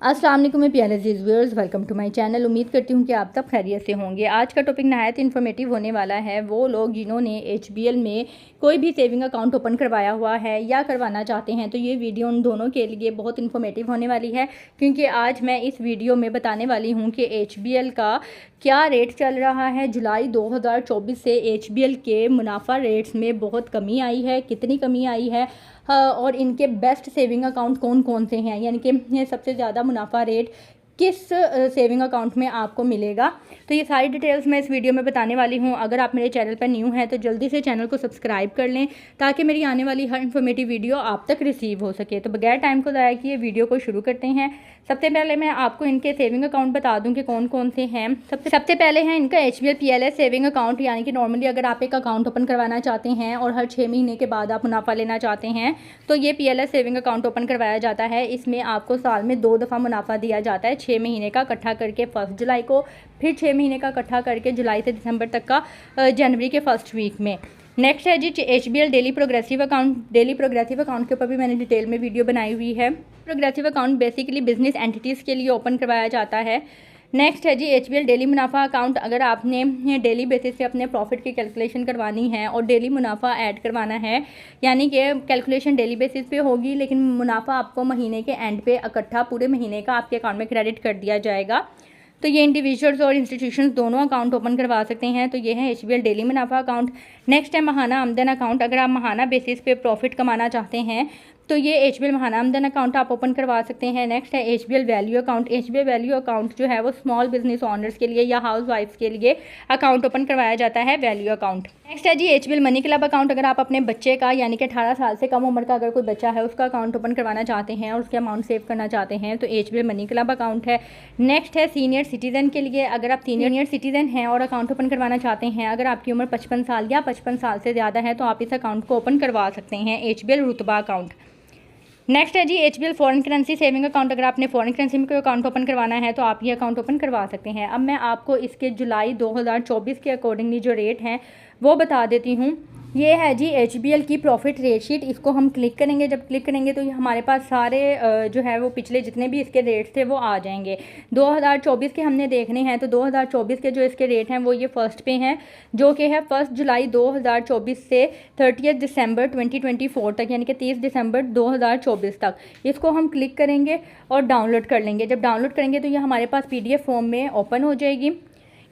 अस्सलाम वालेकुम प्यारे viewers, welcome to my channel. उम्मीद करती हूँ कि आप सब खैरियत से होंगे। आज का टॉपिक नहायत इन्फॉर्मेटिव होने वाला है। वो लोग जिन्होंने HBL में कोई भी सेविंग अकाउंट ओपन करवाया हुआ है या करवाना चाहते हैं, तो ये वीडियो उन दोनों के लिए बहुत इन्फॉर्मेटिव होने वाली है, क्योंकि आज मैं इस वीडियो में बताने वाली हूँ कि HBL का क्या रेट चल रहा है। जुलाई 2024 से HBL के मुनाफा रेट्स में बहुत कमी आई है, कितनी कमी आई है, और इनके बेस्ट सेविंग अकाउंट कौन कौन से हैं, यानी कि सबसे ज़्यादा मुनाफा रेट किस सेविंग अकाउंट में आपको मिलेगा। तो ये सारी डिटेल्स मैं इस वीडियो में बताने वाली हूँ। अगर आप मेरे चैनल पर न्यू हैं तो जल्दी से चैनल को सब्सक्राइब कर लें, ताकि मेरी आने वाली हर इन्फॉर्मेटिव वीडियो आप तक रिसीव हो सके। तो बगैर टाइम को ज़ाया किए वीडियो को शुरू करते हैं। सबसे पहले मैं आपको इनके सेविंग अकाउंट बता दूं कि कौन कौन से हैं। सबसे पहले है इनका HBL PLS सेविंग अकाउंट, यानी कि नॉर्मली अगर आप एक अकाउंट ओपन करवाना चाहते हैं और हर 6 महीने के बाद आप मुनाफा लेना चाहते हैं, तो ये PLS सेविंग अकाउंट ओपन करवाया जाता है। इसमें आपको साल में 2 दफ़ा मुनाफा दिया जाता है, 6 महीने का इकट्ठा करके 1 जुलाई को, फिर 6 महीने का इकट्ठा करके जुलाई से दिसंबर तक का जनवरी के फर्स्ट वीक में। नेक्स्ट है जी HBL daily progressive account. Daily progressive account के ऊपर भी मैंने डिटेल में वीडियो बनाई हुई है। Progressive account basically business entities के लिए ओपन करवाया जाता है। नेक्स्ट है जी HBL डेली मुनाफा अकाउंट। अगर आपने डेली बेसिस पे अपने प्रॉफिट की कैलकुलेशन करवानी है और डेली मुनाफा ऐड करवाना है, यानी कि कैलकुलेशन डेली बेसिस पे होगी, लेकिन मुनाफा आपको महीने के एंड पे इकट्ठा पूरे महीने का आपके अकाउंट में क्रेडिट कर दिया जाएगा। तो ये इंडिविजुअल्स और इंस्टीट्यूशंस दोनों अकाउंट ओपन करवा सकते हैं। तो ये है HBL डेली मुनाफा अकाउंट। नेक्स्ट है महाना आमदन अकाउंट। अगर आप महाना बेसिस पे प्रॉफिट कमाना चाहते हैं तो ये HBL महाना आमदन अकाउंट आप ओपन करवा सकते हैं। नेक्स्ट है HBL value account. HBL value account जो है वो स्मॉल बिजनेस ओनर्स के लिए या हाउस वाइफ्स के लिए अकाउंट ओपन करवाया जाता है, वैल्यू अकाउंट। नेक्स्ट है जी HBL मनी क्लब अकाउंट। अगर आप अपने बच्चे का, यानी कि 18 साल से कम उम्र का अगर कोई बच्चा है, उसका अकाउंट ओपन करवाना चाहते हैं और उसके अमाउंट सेव करना चाहते हैं, तो HBL मनी क्लब अकाउंट है। नेक्स्ट है सीनियर सिटीजन के लिए। अगर आप सीनियर सिटीजन हैं और अकाउंट ओपन करवाना चाहते हैं, अगर आपकी उम्र 55 साल या 55 साल से ज़्यादा है, तो आप इस अकाउंट को ओपन करवा सकते हैं, HBL रुतबा अकाउंट। नेक्स्ट है जी HBL foreign currency saving account. अगर आपने फॉरेन करेंसी में कोई अकाउंट ओपन करवाना है तो आप ये अकाउंट ओपन करवा सकते हैं। अब मैं आपको इसके जुलाई 2024 के अकॉर्डिंगली जो रेट हैं वो बता देती हूँ। ये है जी HBL की प्रॉफिट रेट शीट। इसको हम क्लिक करेंगे। जब क्लिक करेंगे तो ये हमारे पास सारे जो है वो पिछले जितने भी इसके रेट्स थे वो आ जाएंगे। 2024 के हमने देखने हैं, तो 2024 के जो इसके रेट हैं वो ये फर्स्ट पे हैं, जो कि है 1 जुलाई 2024 से 30 दिसंबर 2024 तक, यानी कि 30 दिसंबर 2024 तक। इसको हम क्लिक करेंगे और डाउनलोड कर लेंगे। जब डाउनलोड करेंगे तो ये हमारे पास PDF फॉर्म में ओपन हो जाएगी।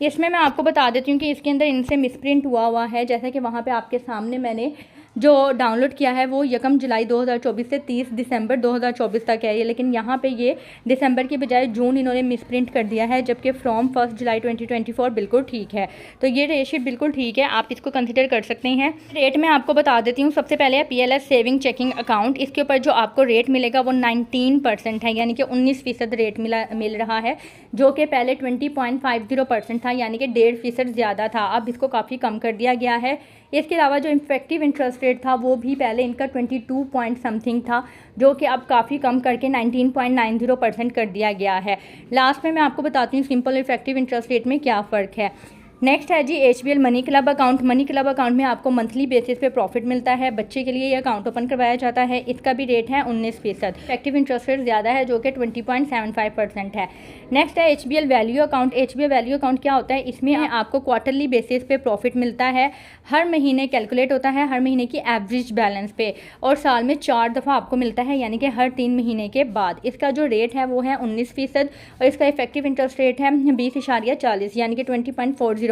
इसमें मैं आपको बता देती हूँ कि इसके अंदर इनसे मिसप्रिंट हुआ है, जैसा कि वहाँ पे आपके सामने मैंने जो डाउनलोड किया है वो 1 जुलाई 2024 से 30 दिसंबर 2024 तक है ये, लेकिन यहाँ पे ये दिसंबर की बजाय जून इन्होंने मिसप्रिंट कर दिया है, जबकि फ्रॉम 1 जुलाई 2024 बिल्कुल ठीक है। तो ये रेट शीट बिल्कुल ठीक है, आप इसको कंसिडर कर सकते हैं। रेट मैं आपको बता देती हूँ। सबसे पहले है PLS सेविंग चेकिंग अकाउंट। इसके ऊपर जो आपको रेट मिलेगा वो 19% है, यानी कि 19% रेट मिल रहा है, जो कि पहले 20.50% था, यानी कि 1.5% ज़्यादा था। अब इसको काफ़ी कम कर दिया गया है। इसके अलावा जो इफेक्टिव इंटरेस्ट रेट था वो भी पहले इनका 22 पॉइंट समथिंग था, जो कि अब काफ़ी कम करके 19.90% कर दिया गया है। लास्ट में मैं आपको बताती हूँ सिंपल इफेक्टिव इंटरेस्ट रेट में क्या फ़र्क है। नेक्स्ट है जी HBL money club account. Money club account में आपको मंथली बेसिस पे प्रॉफिट मिलता है। बच्चे के लिए ये अकाउंट ओपन करवाया जाता है। इसका भी रेट है 19%। इफेक्टिव इंटरेस्ट रेट ज़्यादा है, जो कि 20.75% है। नेक्स्ट है HBL value account. HBL value account क्या होता है? इसमें आपको क्वार्टरली बेसिस पे प्रॉफिट मिलता है, हर महीने कैलकुलेट होता है, हर महीने की एवरेज बैलेंस पे, और साल में 4 दफ़ा आपको मिलता है, यानी कि हर 3 महीने के बाद। इसका जो रेट है वो है 19%, और इसका इफेक्टिव इंटरेस्ट रेट है 20.40, यानी कि 20.40%।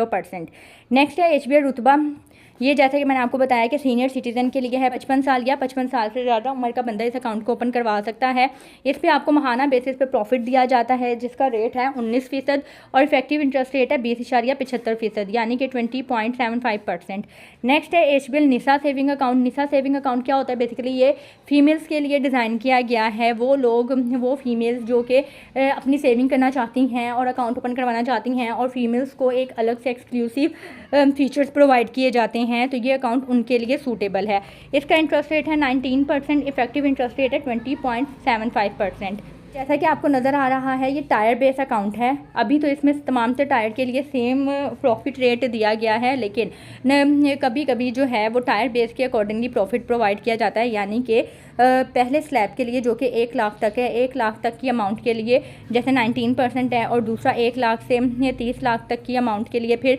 नेक्स्ट है HBL रुतबा। ये जैसा कि मैंने आपको बताया कि सीनियर सिटीज़न के लिए है, 55 साल या 55 साल से ज़्यादा उम्र का बंदा इस अकाउंट को ओपन करवा सकता है। इस पे आपको महाना बेसिस पे प्रॉफिट दिया जाता है, जिसका रेट है 19%, और इफेक्टिव इंटरेस्ट रेट है 20.75%, यानी कि 20.75%। नेक्स्ट है HBL निसा सेविंग अकाउंट। निसा सेविंग अकाउंट क्या होता है? बेसिकली ये फीमेल्स के लिए डिज़ाइन किया गया है। वो फीमेल्स जो कि अपनी सेविंग करना चाहती हैं और अकाउंट ओपन करवाना चाहती हैं, और फीमेल्स को एक अलग से एक्सक्लूसिव फीचर्स प्रोवाइड किए जाते हैं, तो ये अकाउंट उनके लिए सूटेबल है। इसका इंटरेस्ट रेट है 19%, इफेक्टिव इंटरेस्ट रेट है 20.75%। जैसा कि आपको नज़र आ रहा है ये टायर बेस अकाउंट है। अभी तो इसमें तमाम से टायर के लिए सेम प्रॉफिट रेट दिया गया है, लेकिन कभी कभी जो है वो टायर बेस के अकॉर्डिंगली प्रॉफिट प्रोवाइड किया जाता है। यानी कि पहले स्लैब के लिए जो कि 1 लाख तक है, 1 लाख तक की अमाउंट के लिए जैसे 19% है, और दूसरा 1 लाख से 30 लाख तक की अमाउंट के लिए फिर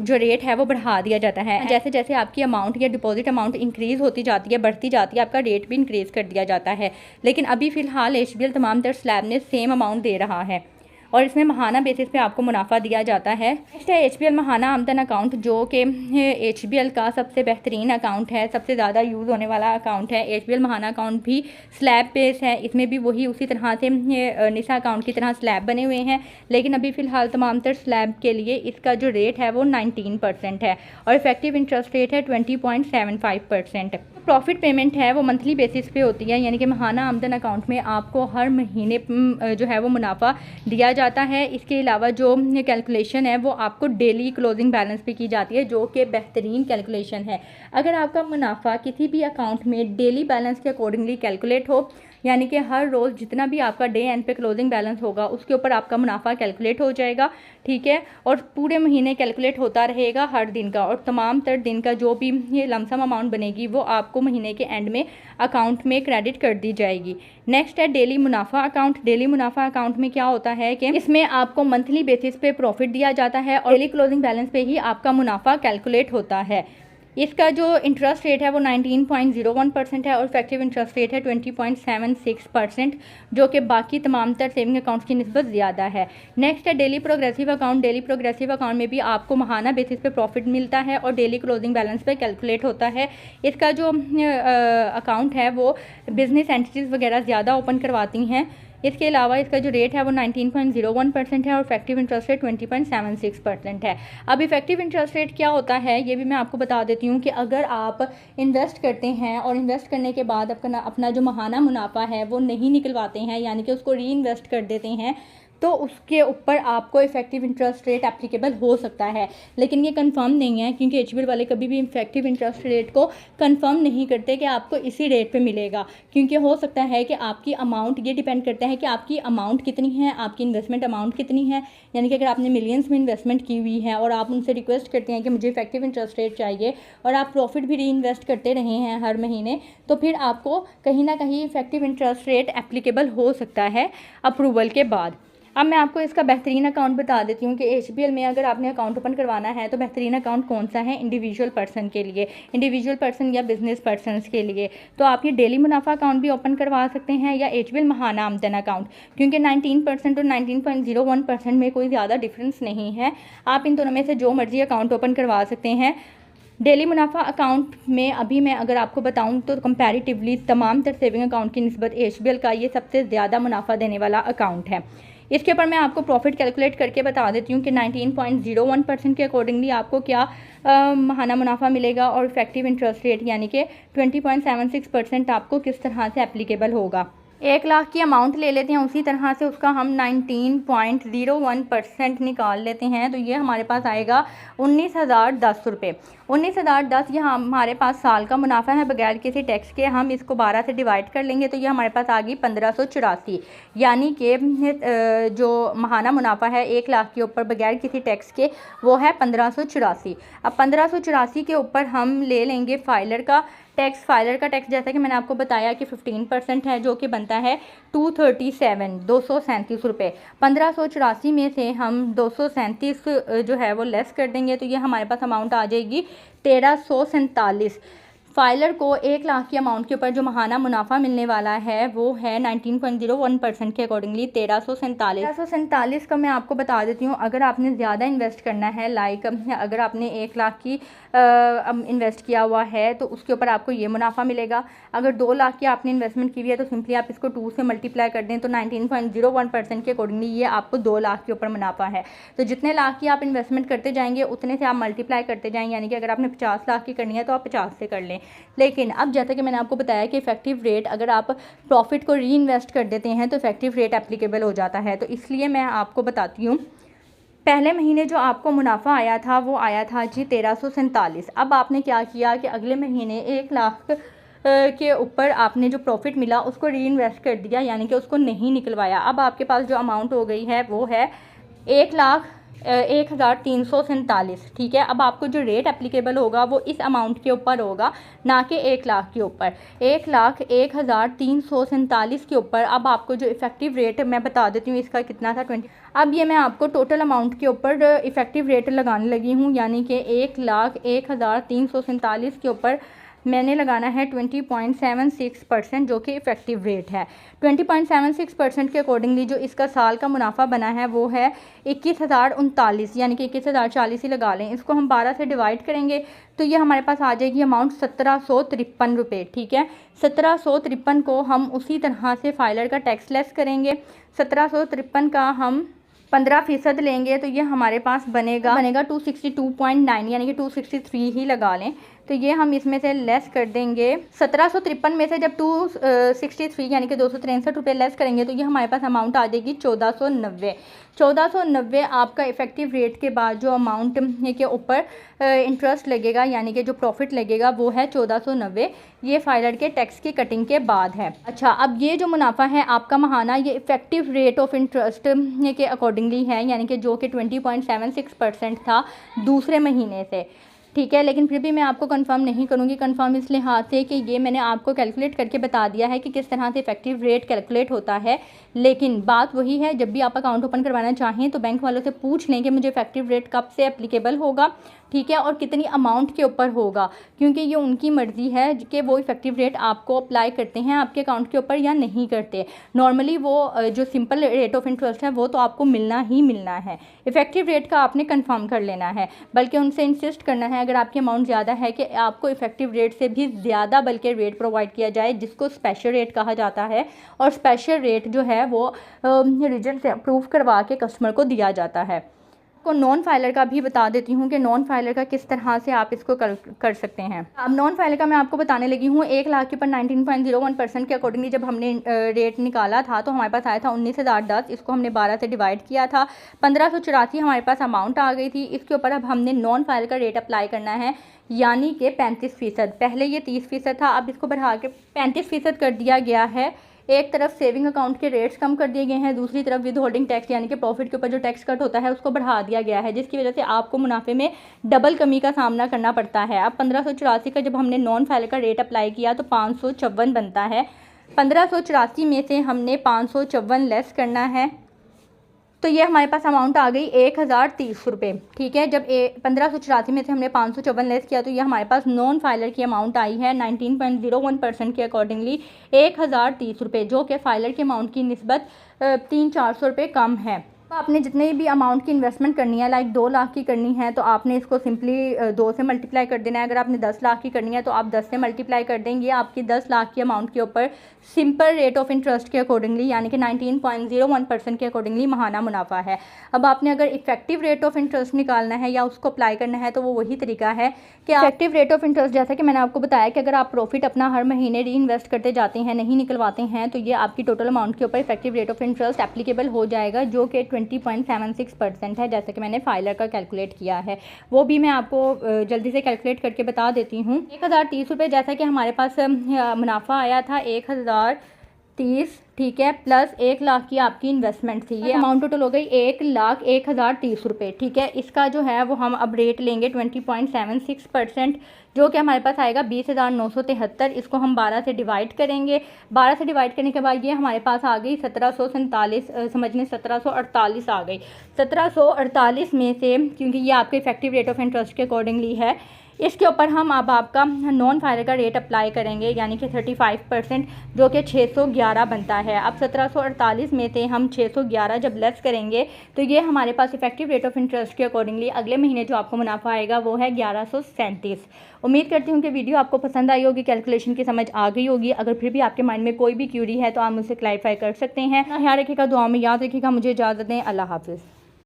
जो रेट है वो बढ़ा दिया जाता है। जैसे जैसे आपकी अमाउंट या डिपॉजिट अमाउंट इंक्रीज़ होती जाती है, बढ़ती जाती है, आपका रेट भी इंक्रीज़ कर दिया जाता है। लेकिन अभी फ़िलहाल HBL तमाम तर स्लैब ने सेम अमाउंट दे रहा है और इसमें महाना बेसिस पे आपको मुनाफा दिया जाता है। नेक्स्ट है HBL महाना आमदन अकाउंट, जो कि HBL का सबसे बेहतरीन अकाउंट है, सबसे ज़्यादा यूज़ होने वाला अकाउंट है। HBL महाना अकाउंट भी स्लैब बेस है, इसमें भी वही उसी तरह से निसा अकाउंट की तरह स्लैब बने हुए हैं, लेकिन अभी फ़िलहाल तमाम तर स्लैब के लिए इसका जो रेट है वो 19% है और इफेक्टिव इंटरेस्ट रेट है 20.75%। प्रॉफिट पेमेंट है वो मंथली बेसिस पे होती है, यानी कि महाना आमदन अकाउंट में आपको हर महीने जो है वो मुनाफा दिया जाता है। इसके अलावा जो कैलकुलेशन है वो आपको डेली क्लोजिंग बैलेंस पे की जाती है, जो कि बेहतरीन कैलकुलेशन है। अगर आपका मुनाफा किसी भी अकाउंट में डेली बैलेंस के अकॉर्डिंगली कैलकुलेट हो, यानी कि हर रोज़ जितना भी आपका डे एंड पे क्लोजिंग बैलेंस होगा उसके ऊपर आपका मुनाफा कैलकुलेट हो जाएगा, ठीक है, और पूरे महीने कैलकुलेट होता रहेगा हर दिन का, और तमाम तर दिन का जो भी ये लमसम अमाउंट बनेगी वो आपको महीने के एंड में अकाउंट में क्रेडिट कर दी जाएगी। नेक्स्ट है डेली मुनाफा अकाउंट। डेली मुनाफा अकाउंट में क्या होता है कि इसमें आपको मंथली बेसिस पे प्रॉफिट दिया जाता है और डेली क्लोजिंग बैलेंस पे ही आपका मुनाफा कैलकुलेट होता है। इसका जो इंटरेस्ट रेट है वो 19.01% है और इफेक्टिव इंटरेस्ट रेट है 20.76%, जो कि बाकी तमाम तर सेविंग अकाउंट्स की निस्बत ज़्यादा है। नेक्स्ट है daily progressive account. Daily progressive account में भी आपको महाना बेसिस पे प्रॉफिट मिलता है और डेली क्लोजिंग बैलेंस पे कैलकुलेट होता है। इसका जो अकाउंट है वो बिज़नेस एंटिटीज़ वगैरह ज़्यादा ओपन करवाती हैं। इसके अलावा इसका जो रेट है वो 19.01% है और इफेक्टिव इंटरेस्ट रेट 20.76% है। अब इफेक्टिव इंटरेस्ट रेट क्या होता है ये भी मैं आपको बता देती हूँ कि अगर आप इन्वेस्ट करते हैं और इन्वेस्ट करने के बाद अपना जो महाना मुनाफा है वो नहीं निकलवाते हैं, यानी कि उसको री इन्वेस्ट कर देते हैं, तो उसके ऊपर आपको इफेक्टिव इंटरेस्ट रेट एप्लीकेबल हो सकता है। लेकिन ये कंफर्म नहीं है, क्योंकि HBL वाले कभी भी इफेक्टिव इंटरेस्ट रेट को कंफर्म नहीं करते कि आपको इसी रेट पे मिलेगा, क्योंकि हो सकता है कि आपकी अमाउंट, ये डिपेंड करता है कि आपकी अमाउंट कितनी है, आपकी इन्वेस्टमेंट अमाउंट कितनी है। यानी कि अगर आपने मिलियंस में इन्वेस्टमेंट की हुई है और आप उनसे रिक्वेस्ट करते हैं कि मुझे इफेक्टिव इंटरेस्ट रेट चाहिए और आप प्रॉफिट भी री इन्वेस्ट करते रहे हैं हर महीने, तो फिर आपको कहीं ना कहीं इफेक्टिव इंटरेस्ट रेट एप्लीकेबल हो सकता है अप्रूवल के बाद। अब मैं आपको इसका बेहतरीन अकाउंट बता देती हूँ कि HBL में अगर आपने अकाउंट ओपन करवाना है तो बेहतरीन अकाउंट कौन सा है इंडिविजुअल पर्सन के लिए, इंडिविजुअल पर्सन या बिजनेस पर्सनस के लिए। तो आप ये डेली मुनाफा अकाउंट भी ओपन करवा सकते हैं या HBL महाना आमदन अकाउंट, क्योंकि 19% और 19.01% में कोई ज़्यादा डिफरेंस नहीं है। आप इन दोनों में से जो मर्जी अकाउंट ओपन करवा सकते हैं। डेली मुनाफा अकाउंट में अभी मैं अगर आपको बताऊं तो कंपैरेटिवली तमाम तर सेविंग अकाउंट की निस्बत HBL का ये सबसे ज़्यादा मुनाफा देने वाला अकाउंट है। इसके ऊपर मैं आपको प्रॉफिट कैलकुलेट करके बता देती हूँ कि 19.01% के अकॉर्डिंगली आपको क्या महाना मुनाफा मिलेगा और इफेक्टिव इंटरेस्ट रेट यानी कि 20.76% आपको किस तरह से एप्लीकेबल होगा। 1 लाख की अमाउंट ले लेते हैं, उसी तरह से उसका हम 19.01% निकाल लेते हैं, तो ये हमारे पास आएगा 19,010 रुपये। 19,010 ये हमारे पास साल का मुनाफा है बगैर किसी टैक्स के। हम इसको 12 से डिवाइड कर लेंगे तो ये हमारे पास आ गई 1584, यानी कि जो महाना मुनाफा है 1 लाख के ऊपर बगैर किसी टैक्स के वो है 1584। अब 1584 के ऊपर हम ले लेंगे फाइलर का टैक्स। फाइलर का टैक्स जैसा कि मैंने आपको बताया कि 15% है, जो कि बनता है 237 रुपये। 1584 में से हम 237 जो है वो लेस कर देंगे तो ये हमारे पास अमाउंट आ जाएगी 1347। फाइलर को 1 लाख की अमाउंट के ऊपर जो महाना मुनाफा मिलने वाला है वो है 19.01% के अकॉर्डिंगली 1347 का मैं आपको बता देती हूँ। अगर आपने ज़्यादा इन्वेस्ट करना है, लाइक अगर आपने 1 लाख की इन्वेस्ट किया हुआ है तो उसके ऊपर आपको ये मुनाफा मिलेगा। अगर 2 लाख की आपने इन्वेस्टमेंट की हुई है तो सिंपली आप इसको 2 से मल्टीप्लाई कर दें तो 19.01% के अकॉर्डिंगली ये आपको 2 लाख के ऊपर मुनाफा है। तो जितने लाख की आप इन्वेस्टमेंट करते जाएंगे उतने से आप मल्टीप्लाई करते जाएंगे, यानी कि अगर आपने 50 लाख की करनी है तो आप 50 से कर लें। लेकिन अब जैसा कि मैंने आपको बताया कि इफेक्टिव रेट अगर आप प्रॉफिट को री इन्वेस्ट कर देते हैं तो इफेक्टिव रेट एप्लीकेबल हो जाता है। तो इसलिए मैं आपको बताती हूँ, पहले महीने जो आपको मुनाफा आया था वो आया था जी 1347। अब आपने क्या किया कि अगले महीने 1 लाख के ऊपर आपने जो प्रॉफिट मिला उसको री इन्वेस्ट कर दिया, यानी कि उसको नहीं निकलवाया। अब आपके पास जो अमाउंट हो गई है वो है 1,01,347। ठीक है, अब आपको जो रेट एप्लीकेबल होगा वो इस अमाउंट के ऊपर होगा, ना कि 1 लाख के ऊपर। 1,01,347 के ऊपर अब आपको जो इफ़ेक्टिव रेट मैं बता देती हूँ इसका कितना था 20। अब ये मैं आपको टोटल अमाउंट के ऊपर इफ़ेक्टिव रेट लगाने लगी हूँ, यानी कि 1,01,347 के ऊपर मैंने लगाना है 20.76%, जो कि इफ़ेक्टिव रेट है। 20.76% के अकॉर्डिंगली जो इसका साल का मुनाफा बना है वो है 21,039, यानी कि 21,040 ही लगा लें। इसको हम 12 से डिवाइड करेंगे तो ये हमारे पास आ जाएगी अमाउंट 1753 रुपये। ठीक है, 1753 को हम उसी तरह से फाइलर का टैक्स लेस करेंगे। 1753 का हम 15% लेंगे तो ये हमारे पास बनेगा 262.9, यानी कि 263 ही लगा लें। तो ये हम इसमें से लेस कर देंगे 1753 में से जब 263 यानी कि 263 रुपये लेस करेंगे तो ये हमारे पास अमाउंट आ जाएगी 1490। 1490 आपका इफ़ेक्टिव रेट के बाद जो अमाउंट के ऊपर इंटरेस्ट लगेगा, यानी कि जो प्रॉफिट लगेगा वो है 1490। ये फाइलर के टैक्स की कटिंग के बाद है। अच्छा, अब ये जो मुनाफा है आपका महाना, ये इफ़ेक्टिव रेट ऑफ इंटरेस्ट के अकॉर्डिंगली है, यानी कि जो कि 20.76% था दूसरे महीने से। ठीक है, लेकिन फिर भी मैं आपको कंफर्म नहीं करूँगी। कंफर्म इस लिहाज से कि ये मैंने आपको कैलकुलेट करके बता दिया है कि किस तरह से इफेक्टिव रेट कैलकुलेट होता है, लेकिन बात वही है, जब भी आप अकाउंट ओपन करवाना चाहें तो बैंक वालों से पूछ लें कि मुझे इफेक्टिव रेट कब से एप्लीकेबल होगा, ठीक है, और कितनी अमाउंट के ऊपर होगा, क्योंकि ये उनकी मर्ज़ी है कि वो इफेक्टिव रेट आपको अप्लाई करते हैं आपके अकाउंट के ऊपर या नहीं करते। नॉर्मली वो जो सिंपल रेट ऑफ इंटरेस्ट है वो तो आपको मिलना ही मिलना है। इफेक्टिव रेट का आपने कंफर्म कर लेना है, बल्कि उनसे इंसिस्ट करना है अगर आपकी अमाउंट ज़्यादा है कि आपको इफेक्टिव रेट से भी ज़्यादा बल्कि रेट प्रोवाइड किया जाए, जिसको स्पेशल रेट कहा जाता है। और स्पेशल रेट जो है वो रीजन से अप्रूव करवा के कस्टमर को दिया जाता है। को नॉन फाइलर का भी बता देती हूँ कि नॉन फाइलर का किस तरह से आप इसको कर सकते हैं। अब नॉन फाइलर का मैं आपको बताने लगी हूँ। 1 लाख के ऊपर 19.01% के अकॉर्डिंगली जब हमने रेट निकाला था तो हमारे पास आया था 19,010। इसको हमने 12 से डिवाइड किया था, 1584 हमारे पास अमाउंट आ गई थी। इसके ऊपर अब हमने नॉन फाइलर का रेट अप्लाई करना है, यानी कि 35%। पहले ये 30% था, अब इसको बढ़ा के 35% कर दिया गया है। एक तरफ सेविंग अकाउंट के रेट्स कम कर दिए गए हैं, दूसरी तरफ विद होल्डिंग टैक्स यानी कि प्रॉफिट के ऊपर जो टैक्स कट होता है उसको बढ़ा दिया गया है, जिसकी वजह से आपको मुनाफे में डबल कमी का सामना करना पड़ता है। अब 1584 का जब हमने नॉन फाइलर का रेट अप्लाई किया तो 554 बनता है। 1584 में से हमने 554 लेस करना है, तो ये हमारे पास अमाउंट आ गई 1,030 रुपये। ठीक है, जब 1584 में से हमने 554 लेस किया तो ये हमारे पास नॉन फाइलर की अमाउंट आई है 19.01% के अकॉर्डिंगली 1,030 रुपये, जो कि फाइलर के अमाउंट की निस्बत 300-400 रुपये कम है। आपने जितने भी अमाउंट की इन्वेस्टमेंट करनी है, लाइक 2 लाख की करनी है तो आपने इसको सिंपली 2 से मल्टीप्लाई कर देना है। अगर आपने 10 लाख की करनी है तो आप 10 से मल्टीप्लाई कर देंगे। आपकी 10 लाख की अमाउंट के ऊपर सिंपल रेट ऑफ इंटरेस्ट के अकॉर्डिंगली यानी कि 19.01% के अकॉर्डिंगली महाना मुनाफा है। अब आपने अगर इफेक्टिव रेट ऑफ इंटरेस्ट निकालना है या उसको अप्लाई करना है तो वो वही तरीका है कि इफेक्टिव रेट ऑफ इंटरेस्ट, जैसा कि मैंने आपको बताया कि अगर आप प्रॉफिट अपना हर महीने री इन्वेस्ट करते जाते हैं, नहीं निकलवाते हैं, तो ये आपकी टोटल अमाउंट के ऊपर effective rate of interest applicable हो जाएगा, जो कि 20.76% है, जैसे कि मैंने फाइलर का कैलकुलेट किया है। वो भी मैं आपको जल्दी से कैलकुलेट करके बता देती हूँ। 1,030 रुपये जैसा कि हमारे पास मुनाफा आया था 1,030, ठीक है, प्लस 1 लाख की आपकी इन्वेस्टमेंट थी, ये अमाउंट टोटल हो गई 1,01,030 रुपये। ठीक है, इसका जो है वो हम अब रेट लेंगे 20.76%, जो कि हमारे पास आएगा 20,973। इसको हम 12 से डिवाइड करेंगे। 12 से डिवाइड करने के बाद ये हमारे पास आ गई 1747, समझ में 1748 आ गई। 1748 में से, क्योंकि ये आपके इफेक्टिव रेट ऑफ इंटरेस्ट के अकॉर्डिंगली है, इसके ऊपर हम अब आपका नॉन फाइलर का रेट अप्लाई करेंगे, यानी कि 35%, जो कि 611 बनता है। अब 1748 में से हम 611 जब लेस करेंगे तो ये हमारे पास इफेक्टिव रेट ऑफ इंटरेस्ट के अकॉर्डिंगली अगले महीने जो आपको मुनाफा आएगा वो है 1137। उम्मीद करती हूँ कि वीडियो आपको पसंद आई होगी, कैलकुलेशन की समझ आ गई होगी। अगर फिर भी आपके माइंड में कोई भी क्यूरी है तो आप मुझसे क्लैरिफाई कर सकते हैं। ख्याल रखिएगा, दुआ में याद रखिएगा। मुझे इजाज़त दें, अल्लाह हाफिज़।